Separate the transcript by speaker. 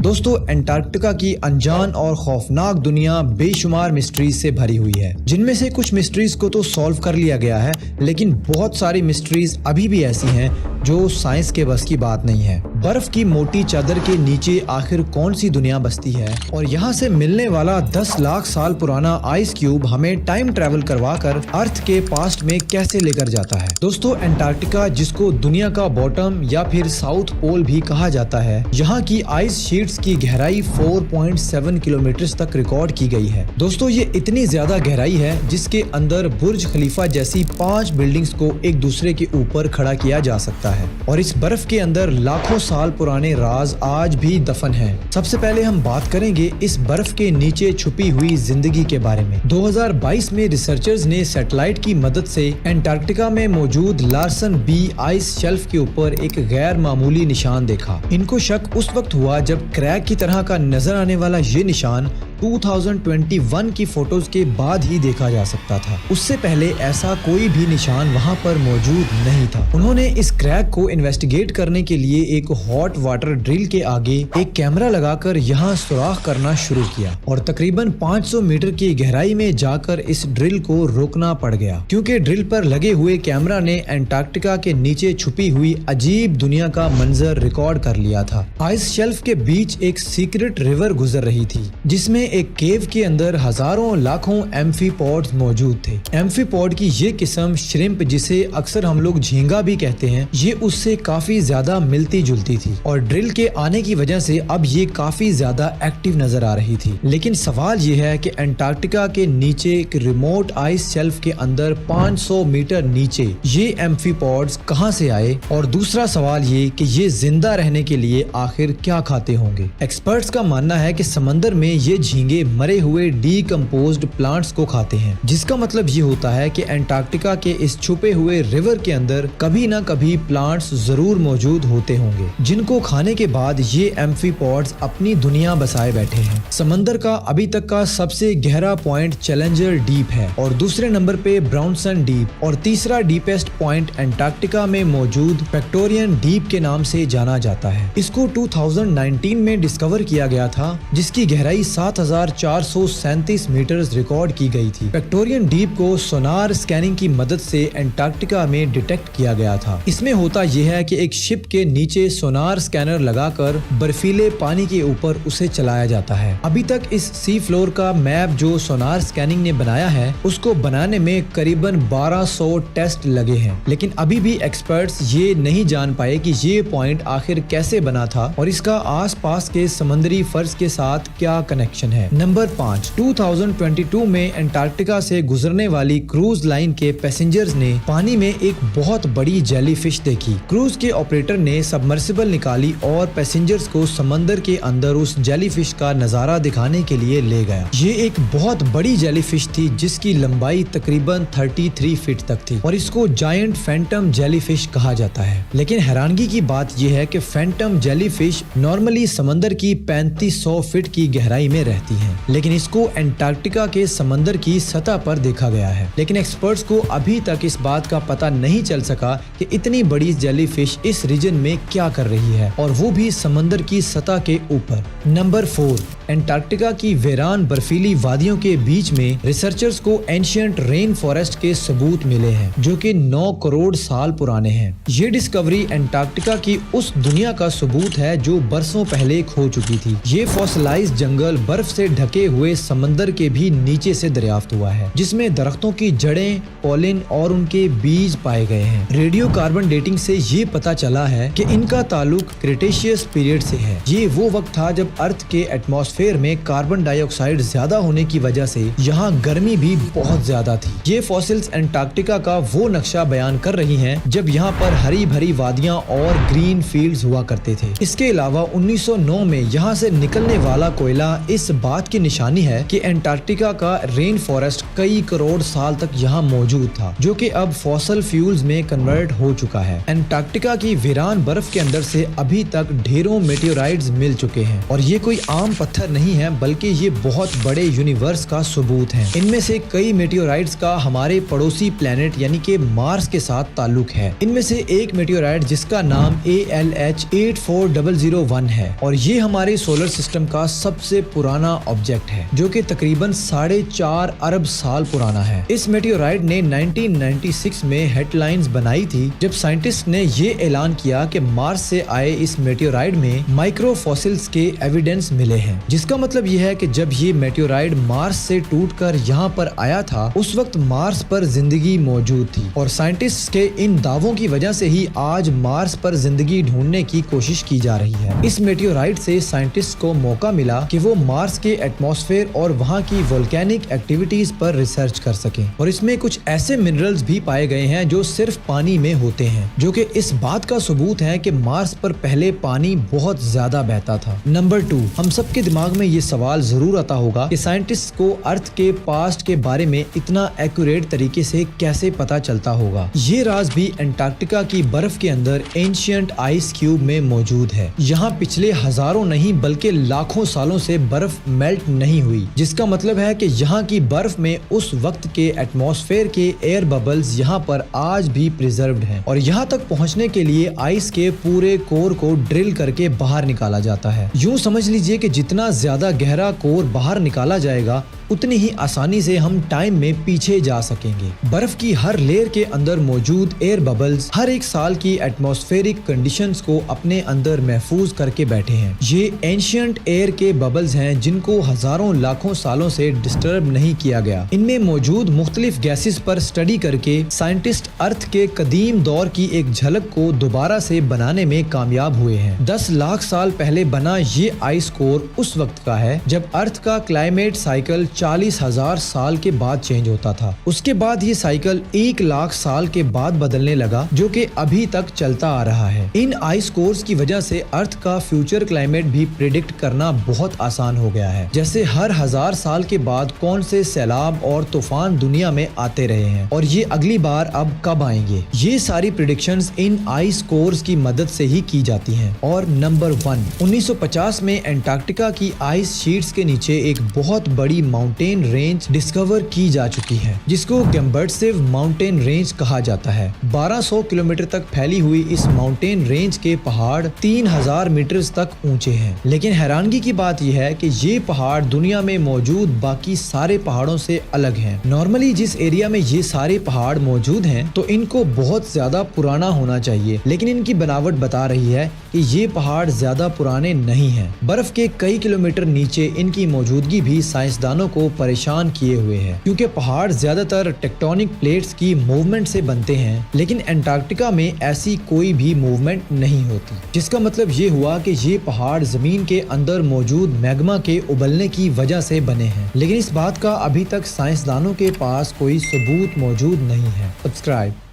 Speaker 1: दोस्तों, अंटार्कटिका की अनजान और खौफनाक दुनिया बेशुमार मिस्ट्रीज से भरी हुई है, जिनमें से कुछ मिस्ट्रीज को तो सॉल्व कर लिया गया है, लेकिन बहुत सारी मिस्ट्रीज अभी भी ऐसी हैं जो साइंस के बस की बात नहीं है। बर्फ की मोटी चादर के नीचे आखिर कौन सी दुनिया बसती है, और यहाँ से मिलने वाला 10 लाख साल पुराना आइस क्यूब हमें टाइम ट्रेवल करवाकर अर्थ के पास्ट में कैसे लेकर जाता है। दोस्तों, अंटार्कटिका, जिसको दुनिया का बॉटम या फिर साउथ पोल भी कहा जाता है, यहाँ की आइस शीट्स की गहराई 4.7 किलोमीटर तक रिकॉर्ड की गई है। दोस्तों, ये इतनी ज्यादा गहराई है जिसके अंदर बुर्ज खलीफा जैसी 5 बिल्डिंग्स को एक दूसरे के ऊपर खड़ा किया जा सकता है, और इस बर्फ के अंदर लाखों साल पुराने राज आज भी दफन हैं। सबसे पहले हम बात करेंगे इस बर्फ के नीचे छुपी हुई जिंदगी के बारे में। 2022 में रिसर्चर्स ने सैटेलाइट की मदद से अंटार्कटिका में मौजूद लार्सन बी आइस शेल्फ के ऊपर एक गैर मामूली निशान देखा। इनको शक उस वक्त हुआ जब क्रैक की तरह का नजर आने वाला ये निशान 2021 की फोटोज के बाद ही देखा जा सकता था। उससे पहले ऐसा कोई भी निशान वहां पर मौजूद नहीं था। उन्होंने इस क्रैक को इन्वेस्टिगेट करने के लिए एक हॉट वाटर ड्रिल के आगे एक कैमरा लगाकर यहाँ सुराख करना शुरू किया, और तकरीबन 500 मीटर की गहराई में जाकर इस ड्रिल को रोकना पड़ गया, क्योंकि ड्रिल पर लगे हुए कैमरा ने अंटार्कटिका के नीचे छुपी हुई अजीब दुनिया का मंजर रिकॉर्ड कर लिया था। आइस शेल्फ के बीच एक सीक्रेट रिवर गुजर रही थी, जिसमें एक केव के अंदर हजारों लाखों एम्फीपॉड्स मौजूद थे। एम्फीपॉड की ये किस्म श्रिम्प, जिसे अक्सर हम लोग झींगा भी कहते हैं, ये उससे काफी ज्यादा मिलती जुलती थी, और ड्रिल के आने की वजह से अब ये काफी ज्यादा एक्टिव नजर आ रही थी। लेकिन सवाल ये है कि अंटार्कटिका के नीचे एक रिमोट आइस शेल्फ के अंदर 500 मीटर नीचे ये एम्फीपॉड्स कहां से आए, और दूसरा सवाल ये कि ये जिंदा रहने के लिए आखिर क्या खाते होंगे। एक्सपर्ट्स का मानना है कि समंदर में ये झींगे मरे हुए डीकम्पोज्ड प्लांट्स को खाते हैं, जिसका मतलब ये होता है कि अंटार्कटिका के इस छुपे हुए रिवर के अंदर कभी ना कभी प्लांट्स जरूर मौजूद होते होंगे, जिनको खाने के बाद ये एम्फीपॉड्स अपनी दुनिया बसाए बैठे हैं। समंदर का अभी तक का सबसे गहरा पॉइंट चैलेंजर डीप है, और दूसरे नंबर पे ब्राउनसन डीप, और तीसरा डीपेस्ट पॉइंट अंटार्कटिका में मौजूद विक्टोरियन डीप के नाम से जाना जाता है। इसको 2019 में डिस्कवर किया गया था, जिसकी गहराई 7,437 मीटर रिकॉर्ड की गई थी। विक्टोरियन डीप को सोनार स्कैनिंग की मदद से अंटार्कटिका में डिटेक्ट किया गया था। इसमें होता यह है कि एक शिप के नीचे सोनार स्कैनर लगाकर बर्फीले पानी के ऊपर उसे चलाया जाता है। अभी तक इस सी फ्लोर का मैप जो सोनार स्कैनिंग ने बनाया है, उसको बनाने में करीबन 1200 टेस्ट लगे हैं, लेकिन अभी भी एक्सपर्ट्स ये नहीं जान पाए कि ये पॉइंट आखिर कैसे बना था और इसका आसपास के समुद्री फर्श के साथ क्या कनेक्शन है। नंबर 5, 2022 में अंटार्कटिका से गुजरने वाली क्रूज लाइन के पैसेंजर्स ने पानी में एक बहुत बड़ी जेलीफिश देखी। क्रूज के ऑपरेटर ने सबमर्सिबल निकाली और पैसेंजर्स को समंदर के अंदर उस जेलीफिश का नजारा दिखाने के लिए ले गया। ये एक बहुत बड़ी जेलीफिश थी, जिसकी लंबाई तकरीबन 33 फीट तक थी, और इसको जायंट फैंटम जेलीफिश कहा जाता है। लेकिन हैरानगी की बात यह है कि फैंटम जेलीफिश नॉर्मली समंदर की 3500 फीट की गहराई में रहती है, लेकिन इसको अंटार्कटिका के समंदर की सतह पर देखा गया है। लेकिन एक्सपर्ट्स को अभी तक इस बात का पता नहीं चल सका कि इतनी बड़ी जेलीफिश इस रीजन में क्या कर रही है, और वो भी समंदर की सतह के ऊपर। नंबर 4, अंटार्कटिका की वीरान बर्फीली वादियों के बीच में रिसर्चर्स को एंशिएंट रेन फॉरेस्ट के सबूत मिले हैं, जो कि 9 करोड़ साल पुराने हैं। ये डिस्कवरी अंटार्कटिका की उस दुनिया का सबूत है जो बरसों पहले खो चुकी थी। ये फॉसिलाइज्ड जंगल बर्फ से ढके हुए समंदर के भी नीचे से दरियाफ्त हुआ है, जिसमें दरख्तों की जड़ें, पॉलिन और उनके बीज पाए गए हैं। रेडियो कार्बन डेटिंग से ये पता चला है कि इनका ताल्लुक क्रिटेशियस पीरियड से है। ये वो वक्त था जब अर्थ के एटमॉस्फेयर में कार्बन डाइऑक्साइड ज्यादा होने की वजह से यहाँ गर्मी भी बहुत ज्यादा थी। ये फॉसिल्स अंटार्कटिका का वो नक्शा बयान कर रही हैं जब यहाँ पर हरी भरी वादियाँ और ग्रीन फील्ड्स हुआ करते थे। इसके अलावा 1909 में यहाँ से निकलने वाला कोयला इस बात की निशानी है कि अंटार्कटिका का रेन फॉरेस्ट कई करोड़ साल तक यहाँ मौजूद था, जो कि अब फॉसल फ्यूल्स में कन्वर्ट हो चुका है। अंटार्कटिका की वीरान बर्फ के अंदर से अभी तक ढेरों मेटेओराइट्स मिल चुके हैं और ये कोई आम पत्थर नहीं है, बल्कि ये बहुत बड़े यूनिवर्स का सबूत है। इनमें से कई मेटेओराइट्स का हमारे पड़ोसी प्लेनेट यानी कि मार्स के साथ ताल्लुक है। इनमें से एक मेटेओराइट जिसका नाम ALH 84001 है और ये हमारे सोलर सिस्टम का सबसे पुराना ऑब्जेक्ट है, जो कि तकरीबन 4.5 अरब साल पुराना है। इस मेटेओराइट ने 1996 में हेडलाइंस बनाई थी, जब साइंटिस्ट ने ये ऐलान किया कि मार्स से आए इस मेटेओराइट में माइक्रो फॉसिल्स के एविडेंस मिले हैं, जिसका मतलब ये है कि जब ये मेटेओराइट मार्स से टूटकर यहाँ पर आया था, उस वक्त मार्स पर जिंदगी मौजूद थी और साइंटिस्ट के इन दावों की वजह से ही आज मार्स पर जिंदगी ढूंढने की कोशिश की जा रही है। इस मेटेओराइट से साइंटिस्ट को मौका मिला कि वो मार्स के एटमॉस्फेयर और वहाँ की वोल्केनिक एक्टिविटीज पर रिसर्च कर सकें और इसमें कुछ ऐसे मिनरल्स भी पाए गए हैं जो सिर्फ पानी में होते हैं, जो कि इस बात का सबूत है कि मार्स पर पहले पानी बहुत ज्यादा बहता था। नंबर 2, हम सबके दिमाग में ये सवाल जरूर आता होगा कि साइंटिस्ट को अर्थ के पास्ट के बारे में इतना एक्यूरेट तरीके से कैसे पता चलता होगा। ये राज भी अंटार्कटिका की बर्फ के अंदर एंशिएंट आइस क्यूब में मौजूद है। यहाँ पिछले हजारों नहीं बल्कि लाखों सालों से बर्फ मेल्ट नहीं हुई, जिसका मतलब है कि यहाँ की बर्फ में उस वक्त के एटमॉस्फेयर के एयर बबल्स यहाँ पर आज भी प्रिजर्व्ड हैं और यहाँ तक पहुँचने के लिए आइस के पूरे कोर को ड्रिल करके बाहर निकाला जाता है। यूँ समझ लीजिए कि जितना ज्यादा गहरा कोर बाहर निकाला जाएगा, उतनी ही आसानी से हम टाइम में पीछे जा सकेंगे। बर्फ की हर लेयर के अंदर मौजूद एयर बबल्स हर एक साल की एटमॉस्फेरिक कंडीशंस को अपने अंदर महफूज करके बैठे हैं। ये एंशिएंट एयर के बबल्स हैं जिनको हजारों लाखों सालों से डिस्टर्ब नहीं किया गया। इनमें मौजूद मुख्तलिफ गैसेस पर स्टडी करके साइंटिस्ट अर्थ के कदीम दौर की एक झलक को दोबारा से बनाने में कामयाब हुए हैं। 10 लाख साल पहले बना ये आइस कोर उस वक्त का है जब अर्थ का क्लाइमेट साइकिल 40,000 साल के बाद चेंज होता था। उसके बाद ये साइकिल 1 लाख साल के बाद बदलने लगा, जो कि अभी तक चलता आ रहा है। इन आइस कोर्स की वजह से अर्थ का फ्यूचर क्लाइमेट भी प्रिडिक्ट करना बहुत आसान हो गया है, जैसे हर 1000 साल के बाद कौन से सैलाब और तूफान दुनिया में आते रहे हैं और ये अगली बार अब कब आएंगे। ये सारी प्रिडिक्शंस इन आइस कोर्स की मदद से ही की जाती हैं। और नंबर 1, 1950 में अंटार्कटिका की आइस शीट्स के नीचे एक बहुत बड़ी माउंटेन रेंज डिस्कवर की जा चुकी है, जिसको गैम्बर्टसिव माउंटेन रेंज कहा जाता है। 1200 किलोमीटर तक फैली हुई इस माउंटेन रेंज के पहाड़ 3000 मीटर तक ऊंचे हैं। लेकिन हैरानगी की बात यह है कि ये पहाड़ दुनिया में मौजूद बाकी सारे पहाड़ों से अलग हैं। नॉर्मली जिस एरिया में ये सारे पहाड़ मौजूद हैं तो इनको बहुत ज्यादा पुराना होना चाहिए, लेकिन इनकी बनावट बता रही है कि ये पहाड़ ज्यादा पुराने नहीं हैं। बर्फ के कई किलोमीटर नीचे इनकी मौजूदगी भी साइंसदानों को परेशान किए हुए है, क्योंकि पहाड़ ज्यादातर टेक्टोनिक प्लेट्स की मूवमेंट से बनते हैं, लेकिन अंटार्कटिका में ऐसी कोई भी मूवमेंट नहीं होती, जिसका मतलब ये हुआ कि ये पहाड़ जमीन के अंदर मौजूद मैग्मा के उबलने की वजह से बने हैं। लेकिन इस बात का अभी तक साइंसदानों के पास कोई सबूत मौजूद नहीं है। सब्सक्राइब।